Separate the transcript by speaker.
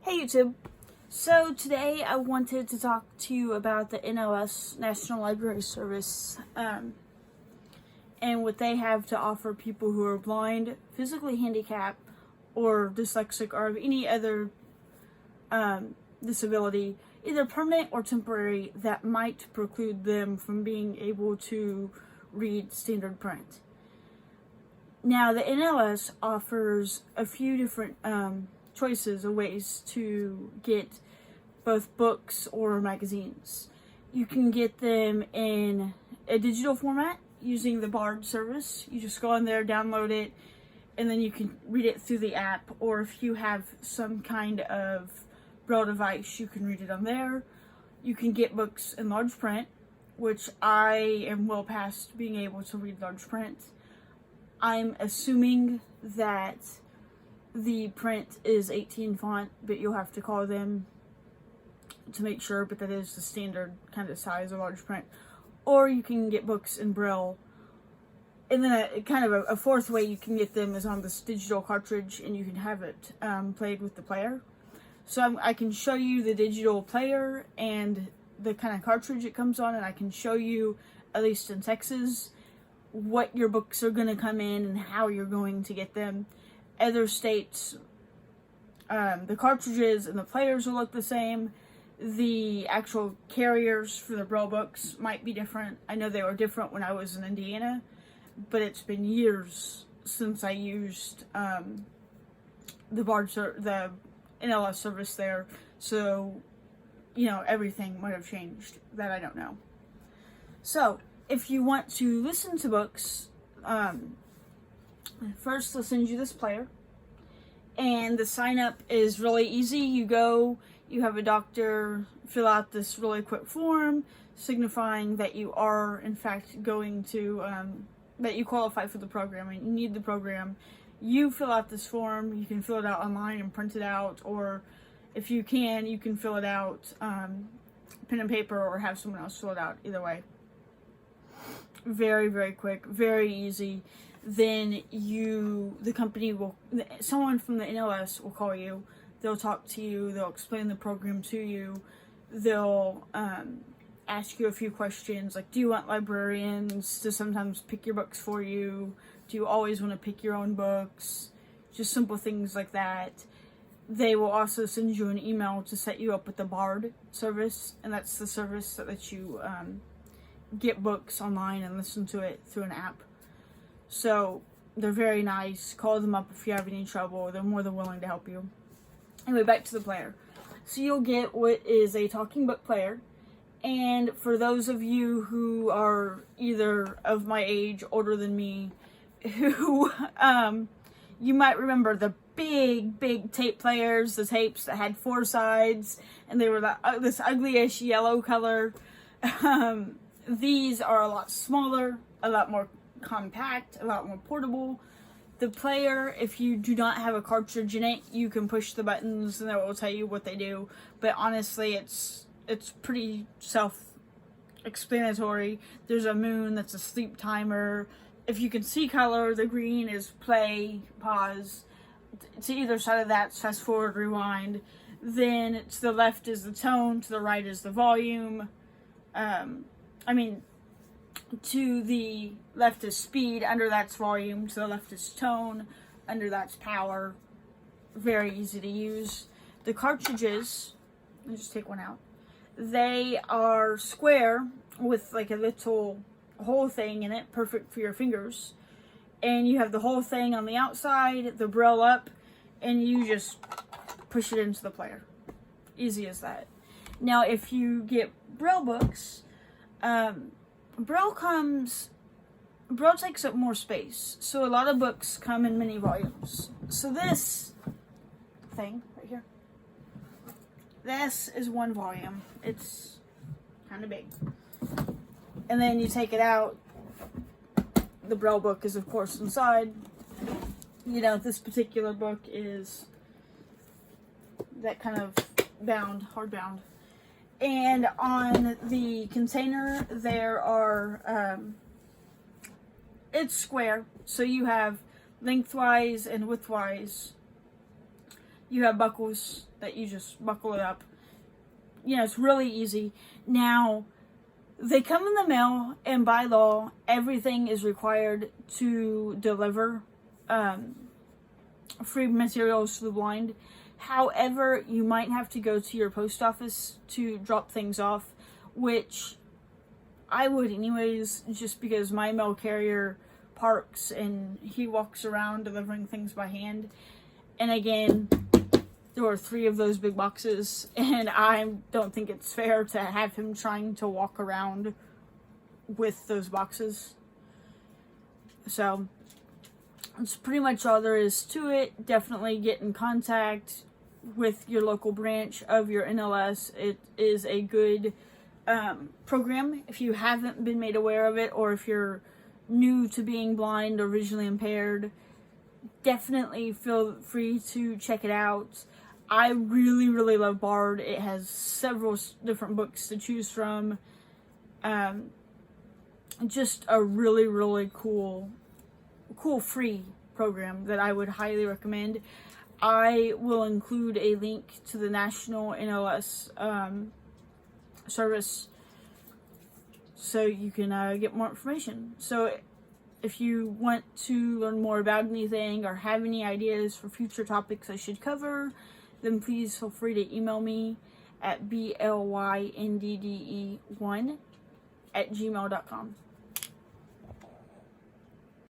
Speaker 1: Hey YouTube! So today I wanted to talk to you about the NLS, National Library Service, and what they have to offer people who are blind, physically handicapped, or dyslexic, or of any other disability, either permanent or temporary, that might preclude them from being able to read standard print. Now, the NLS offers a few different choices of ways to get both books or magazines. You can get them in a digital format using the Bard service. You just go on there, download it, and then you can read it through the app, or if you have some kind of Braille device, you can read it on there. You can get books in large print, which I am well past being able to read large print. I'm assuming that the print is 18 font, but you'll have to call them to make sure, but that is the standard kind of size of large print. Or you can get books in Braille. And then a fourth way you can get them is on this digital cartridge, and you can have it played with the player. So I can show you the digital player and the kind of cartridge it comes on, and I can show you, at least in Texas, what your books are going to come in and how you're going to get them. Other states, the cartridges and the players will look the same. The actual carriers for the Braille books might be different. I know they were different when I was in Indiana, but it's been years since I used the NLS service there. So, everything might have changed that I don't know. So, if you want to listen to books, first they'll send you this player, and the sign up is really easy. You go, you have a doctor fill out this really quick form signifying that you are in fact going to, that you qualify for the program and you need the program. You fill out this form. You can fill it out online and print it out, or if you can fill it out pen and paper, or have someone else fill it out. Either way. Very, very quick, very easy. Then someone from the NLS will call you. They'll talk to you. They'll explain the program to you. They'll ask you a few questions, like, do you want librarians to sometimes pick your books for you? Do you always want to pick your own books? Just simple things like that. They will also send you an email to set you up with the Bard service, and that's the service that lets you get books online and listen to it through an app. So they're very nice. Call them up if you have any trouble. They're more than willing to help you. Anyway, back to the player. So you'll get what is a talking book player. And for those of you who are either of my age, older than me, who you might remember the big tape players, the tapes that had 4 sides, and they were this uglyish yellow color. These are a lot smaller, a lot more compact, a lot more portable. The player, if you do not have a cartridge in it, you can push the buttons and it will tell you what they do. But honestly, it's pretty self-explanatory. There's a moon that's a sleep timer. If you can see color, the green is play, pause. To either side of that, fast forward, rewind. Then to the left is the tone, to the right is the volume. To the left is speed, under that's volume, to the left is tone, under that's power. Very easy to use. The cartridges, let me just take one out. They are square with like a little hole thing in it, perfect for your fingers. And you have the whole thing on the outside, the Braille up, and you just push it into the player. Easy as that. Now, if you get Braille books, Braille takes up more space, so a lot of books come in mini volumes. So this thing right here, this is 1 volume. It's kind of big. And then you take it out. The Braille book is, of course, inside. This particular book is that kind of bound, hardbound. And on the container, there are, it's square, so you have lengthwise and widthwise you have buckles that you just buckle it up. You know, it's really easy. Now, they come in the mail, and by law, everything is required to deliver free materials to the blind. However, you might have to go to your post office to drop things off, which I would anyways, just because my mail carrier parks and he walks around delivering things by hand. And again, there were 3 of those big boxes, and I don't think it's fair to have him trying to walk around with those boxes. So that's pretty much all there is to it. Definitely get in contact with your local branch of your NLS. It is a good program if you haven't been made aware of it, or if you're new to being blind or visually impaired. Definitely feel free to check it out. I really, really love Bard. It has several different books to choose from. Just a really, really cool free program that I would highly recommend. I will include a link to the National NLS service so you can get more information. So if you want to learn more about anything or have any ideas for future topics I should cover, then please feel free to email me at blynde1@gmail.com.